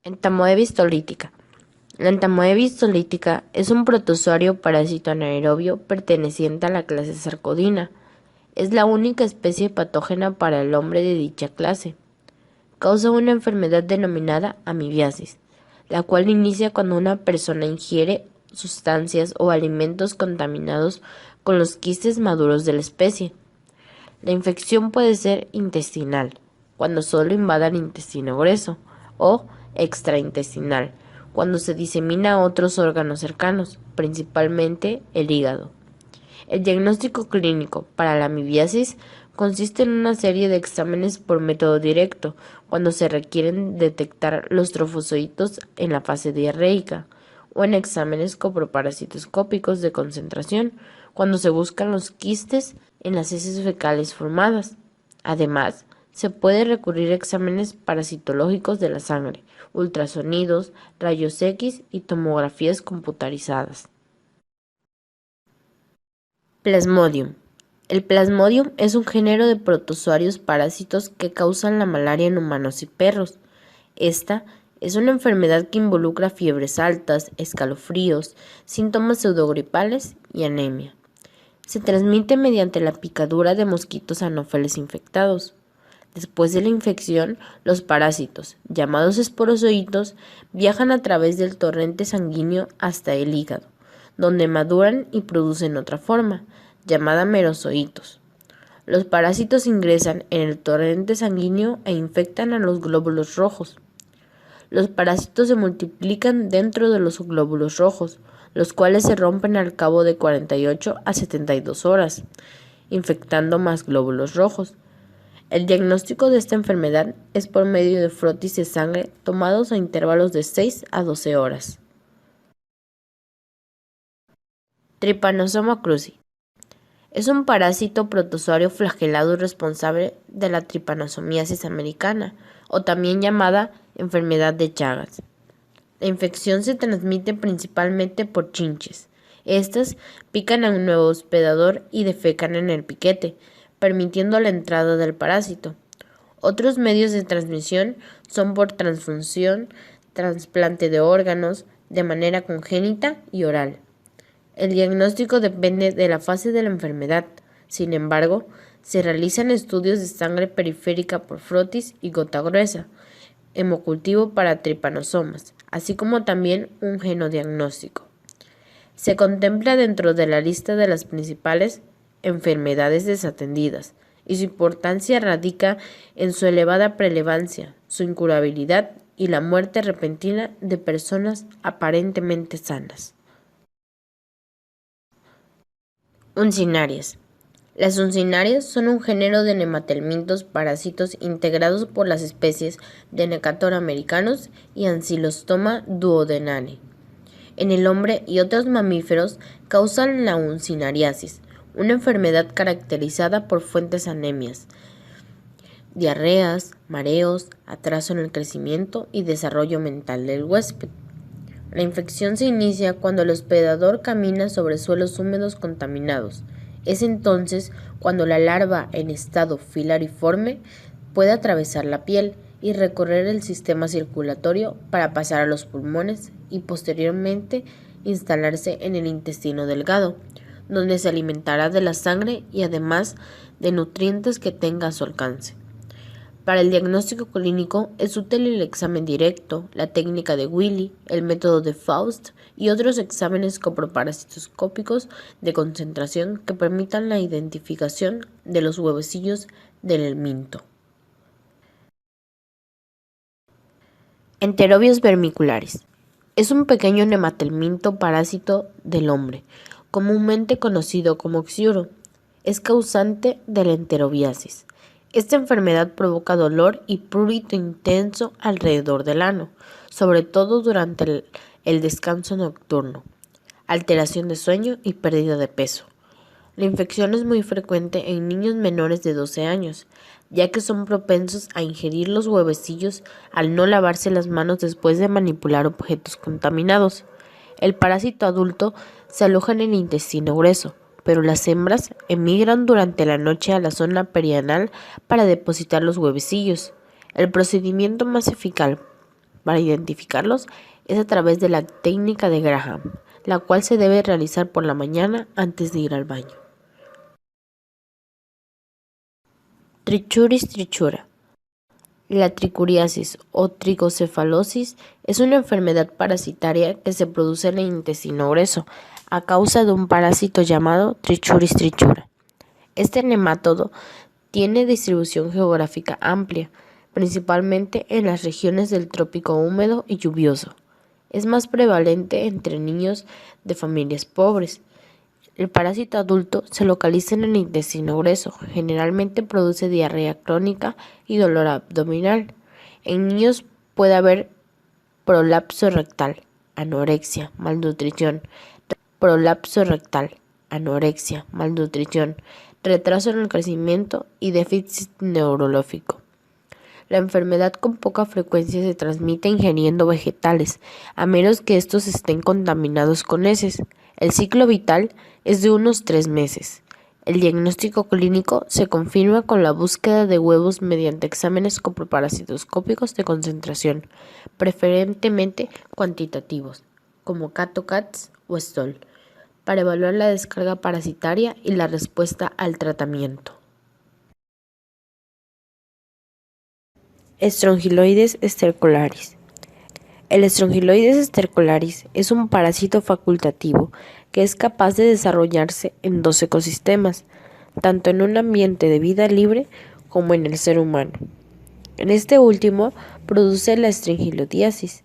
Entamoeba histolítica. La entamoeba histolítica es un protozoario parásito anaerobio perteneciente a la clase Sarcodina. Es la única especie patógena para el hombre de dicha clase. Causa una enfermedad denominada amibiasis, la cual inicia cuando una persona ingiere sustancias o alimentos contaminados con los quistes maduros de la especie. La infección puede ser intestinal, cuando solo invada el intestino grueso, o extraintestinal, cuando se disemina a otros órganos cercanos, principalmente el hígado. El diagnóstico clínico para la amibiasis consiste en una serie de exámenes por método directo, cuando se requieren detectar los trofozoitos en la fase diarreica, o en exámenes coproparasitoscópicos de concentración, cuando se buscan los quistes en las heces fecales formadas. Además, se puede recurrir a exámenes parasitológicos de la sangre, ultrasonidos, rayos X y tomografías computarizadas. Plasmodium. El Plasmodium es un género de protozoarios parásitos que causan la malaria en humanos y perros. Esta es una enfermedad que involucra fiebres altas, escalofríos, síntomas pseudogripales y anemia. Se transmite mediante la picadura de mosquitos anófeles infectados. Después de la infección, los parásitos, llamados esporozoitos, viajan a través del torrente sanguíneo hasta el hígado, donde maduran y producen otra forma, llamada merozoitos. Los parásitos ingresan en el torrente sanguíneo e infectan a los glóbulos rojos. Los parásitos se multiplican dentro de los glóbulos rojos, los cuales se rompen al cabo de 48 a 72 horas, infectando más glóbulos rojos. El diagnóstico de esta enfermedad es por medio de frotis de sangre tomados a intervalos de 6 a 12 horas. Trypanosoma cruzi. Es un parásito protozoario flagelado responsable de la tripanosomiasis americana, o también llamada enfermedad de Chagas. La infección se transmite principalmente por chinches. Estas pican a un nuevo hospedador y defecan en el piquete, permitiendo la entrada del parásito. Otros medios de transmisión son por transfusión, trasplante de órganos, de manera congénita y oral. El diagnóstico depende de la fase de la enfermedad. Sin embargo, se realizan estudios de sangre periférica por frotis y gota gruesa, hemocultivo para tripanosomas, así como también un genodiagnóstico. Se contempla dentro de la lista de las principales enfermedades desatendidas, y su importancia radica en su elevada prevalencia, su incurabilidad y la muerte repentina de personas aparentemente sanas. Uncinarias. Las uncinarias son un género de nematelmintos parásitos integrados por las especies Denecator americanus y Ancylostoma duodenale. En el hombre y otros mamíferos causan la uncinariasis, una enfermedad caracterizada por fuertes anemias, diarreas, mareos, atraso en el crecimiento y desarrollo mental del huésped. La infección se inicia cuando el hospedador camina sobre suelos húmedos contaminados. Es entonces cuando la larva en estado filariforme puede atravesar la piel y recorrer el sistema circulatorio para pasar a los pulmones y posteriormente instalarse en el intestino delgado, donde se alimentará de la sangre y además de nutrientes que tenga a su alcance. Para el diagnóstico clínico es útil el examen directo, la técnica de Wiley, el método de Faust y otros exámenes coproparasitoscópicos de concentración que permitan la identificación de los huevecillos del helminto. Enterobios vermiculares. Es un pequeño nematelminto parásito del hombre, comúnmente conocido como xiuro. Es causante de la enterobiasis. Esta enfermedad provoca dolor y prurito intenso alrededor del ano, sobre todo durante el descanso nocturno, alteración de sueño y pérdida de peso. La infección es muy frecuente en niños menores de 12 años, ya que son propensos a ingerir los huevecillos al no lavarse las manos después de manipular objetos contaminados. El parásito adulto se aloja en el intestino grueso, pero las hembras emigran durante la noche a la zona perianal para depositar los huevecillos. El procedimiento más eficaz para identificarlos es a través de la técnica de Graham, la cual se debe realizar por la mañana antes de ir al baño. Trichuris trichura. La tricuriasis o tricocefalosis es una enfermedad parasitaria que se produce en el intestino grueso a causa de un parásito llamado Trichuris trichura. Este nemátodo tiene distribución geográfica amplia, principalmente en las regiones del trópico húmedo y lluvioso. Es más prevalente entre niños de familias pobres. El parásito adulto se localiza en el intestino grueso, generalmente produce diarrea crónica y dolor abdominal. En niños puede haber prolapso rectal, anorexia, malnutrición, retraso en el crecimiento y déficit neurológico. La enfermedad con poca frecuencia se transmite ingiriendo vegetales, a menos que estos estén contaminados con heces. El ciclo vital es de unos 3 meses. El diagnóstico clínico se confirma con la búsqueda de huevos mediante exámenes coproparasitoscópicos de concentración, preferentemente cuantitativos, como CAT-TOCATS o STOL, para evaluar la descarga parasitaria y la respuesta al tratamiento. Strongyloides stercolaris. El Strongyloides stercolaris es un parásito facultativo que es capaz de desarrollarse en 2 ecosistemas, tanto en un ambiente de vida libre como en el ser humano. En este último produce la estringilodiasis.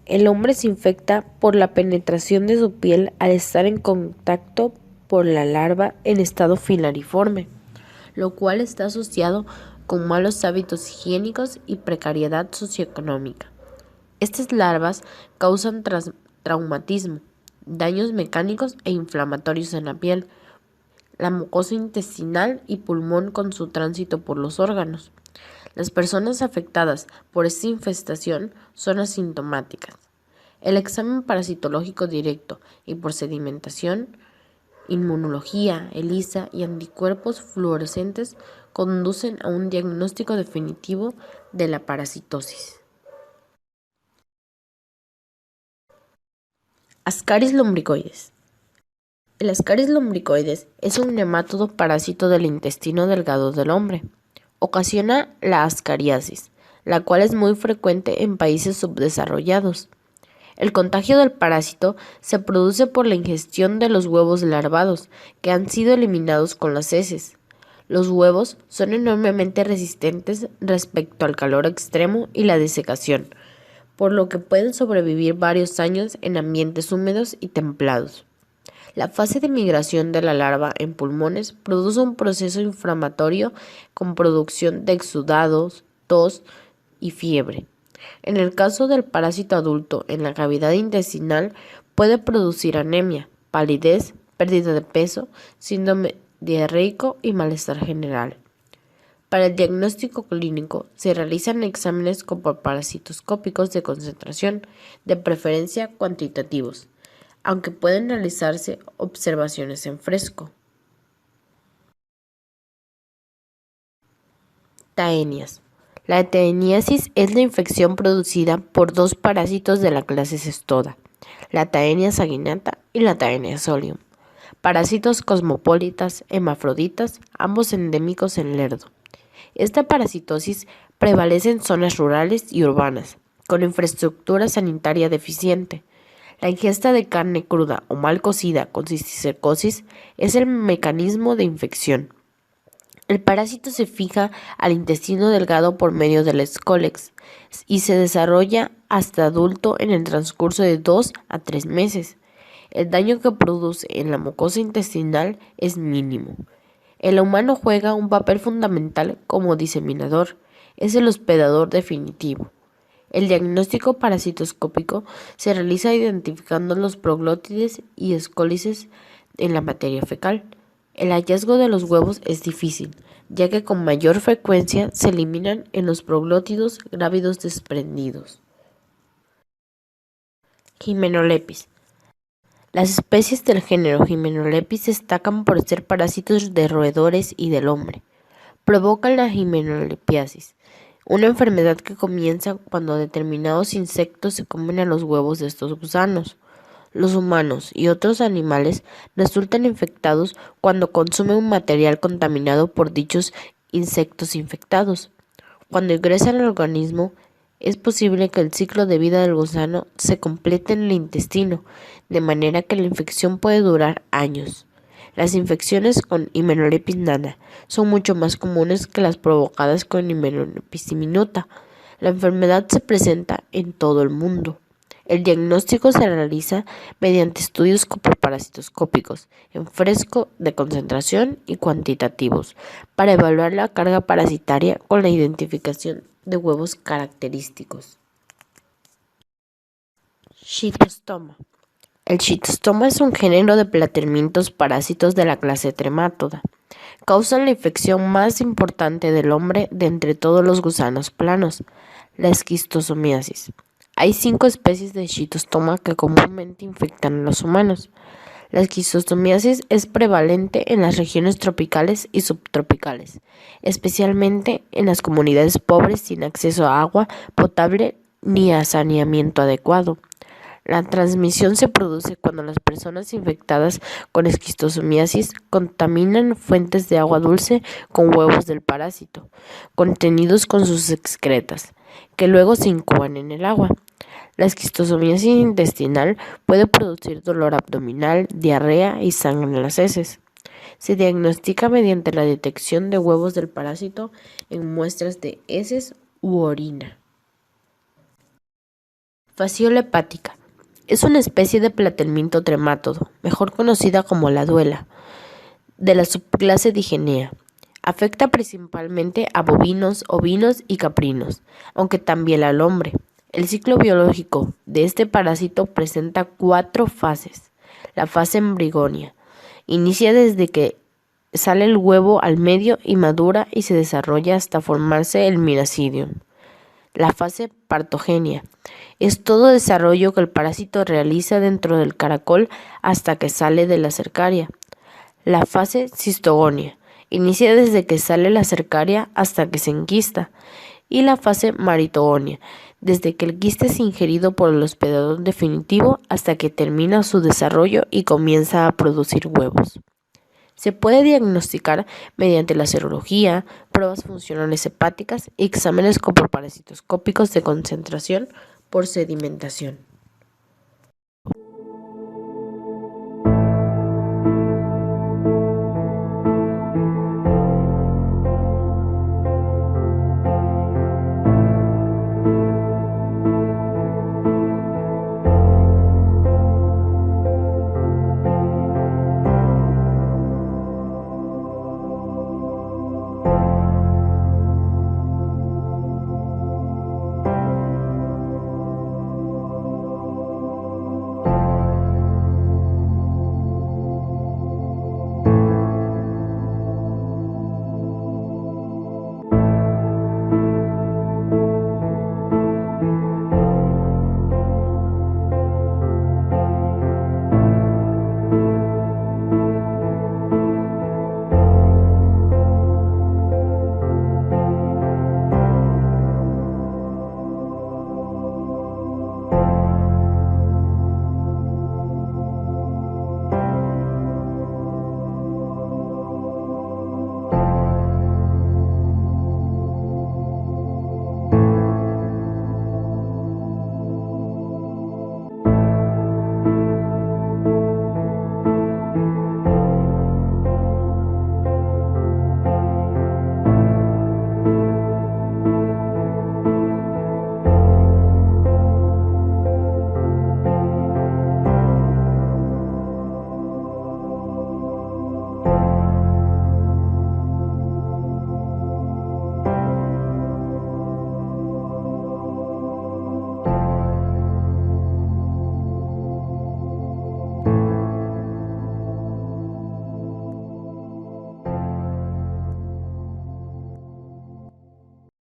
El hombre se infecta por la penetración de su piel al estar en contacto por la larva en estado filariforme, lo cual está asociado con malos hábitos higiénicos y precariedad socioeconómica. Estas larvas causan traumatismo, daños mecánicos e inflamatorios en la piel, la mucosa intestinal y pulmón con su tránsito por los órganos. Las personas afectadas por esta infestación son asintomáticas. El examen parasitológico directo y por sedimentación, inmunología, ELISA y anticuerpos fluorescentes conducen a un diagnóstico definitivo de la parasitosis. Ascaris lumbricoides. El Ascaris lumbricoides es un nemátodo parásito del intestino delgado del hombre. Ocasiona la ascariasis, la cual es muy frecuente en países subdesarrollados. El contagio del parásito se produce por la ingestión de los huevos larvados que han sido eliminados con las heces. Los huevos son enormemente resistentes respecto al calor extremo y la desecación, por lo que pueden sobrevivir varios años en ambientes húmedos y templados. La fase de migración de la larva en pulmones produce un proceso inflamatorio con producción de exudados, tos y fiebre. En el caso del parásito adulto en la cavidad intestinal puede producir anemia, palidez, pérdida de peso, síndrome diarreico y malestar general. Para el diagnóstico clínico se realizan exámenes coproparasitoscópicos de concentración, de preferencia cuantitativos, aunque pueden realizarse observaciones en fresco. Taenias. La taeniasis es la infección producida por 2 parásitos de la clase Cestoda, la Taenia saginata y la Taenia solium, parásitos cosmopolitas hermafroditas, ambos endémicos en Lerdo. Esta parasitosis prevalece en zonas rurales y urbanas, con infraestructura sanitaria deficiente. La ingesta de carne cruda o mal cocida con cisticercosis es el mecanismo de infección. El parásito se fija al intestino delgado por medio del escólex y se desarrolla hasta adulto en el transcurso de 2 a 3 meses. El daño que produce en la mucosa intestinal es mínimo. El humano juega un papel fundamental como diseminador, es el hospedador definitivo. El diagnóstico parasitoscópico se realiza identificando los proglótides y escólices en la materia fecal. El hallazgo de los huevos es difícil, ya que con mayor frecuencia se eliminan en los proglótidos grávidos desprendidos. Hymenolepis. Las especies del género Hymenolepis destacan por ser parásitos de roedores y del hombre. Provocan la himenolepiasis, una enfermedad que comienza cuando determinados insectos se comen a los huevos de estos gusanos. Los humanos y otros animales resultan infectados cuando consumen un material contaminado por dichos insectos infectados. Cuando ingresa al organismo, es posible que el ciclo de vida del gusano se complete en el intestino, de manera que la infección puede durar años. Las infecciones con Hymenoptera nana son mucho más comunes que las provocadas con Hymenoptera diminuta. La enfermedad se presenta en todo el mundo. El diagnóstico se realiza mediante estudios copoparasitoscópicos en fresco de concentración y cuantitativos para evaluar la carga parasitaria con la identificación de huevos característicos. Schistosoma. El schistosoma es un género de platermintos parásitos de la clase Tremátoda. Causan la infección más importante del hombre de entre todos los gusanos planos, la esquistosomiasis. Hay 5 especies de schistosoma que comúnmente infectan a los humanos. La esquistosomiasis es prevalente en las regiones tropicales y subtropicales, especialmente en las comunidades pobres sin acceso a agua potable ni a saneamiento adecuado. La transmisión se produce cuando las personas infectadas con esquistosomiasis contaminan fuentes de agua dulce con huevos del parásito, contenidos con sus excretas, que luego se incuban en el agua. La esquistosomiasis intestinal puede producir dolor abdominal, diarrea y sangre en las heces. Se diagnostica mediante la detección de huevos del parásito en muestras de heces u orina. Fasciola hepática. Es una especie de platerminto tremátodo, mejor conocida como la duela, de la subclase Digenea. Afecta principalmente a bovinos, ovinos y caprinos, aunque también al hombre. El ciclo biológico de este parásito presenta 4 fases. La fase embrionia inicia desde que sale el huevo al medio y madura y se desarrolla hasta formarse el miracidium. La fase partogenia es todo desarrollo que el parásito realiza dentro del caracol hasta que sale de la cercaria. La fase cistogonia inicia desde que sale la cercaria hasta que se enquista. Y la fase maritogonia, desde que el quiste es ingerido por el hospedador definitivo hasta que termina su desarrollo y comienza a producir huevos. Se puede diagnosticar mediante la serología, pruebas funcionales hepáticas y exámenes copoparasitoscópicos de concentración por sedimentación.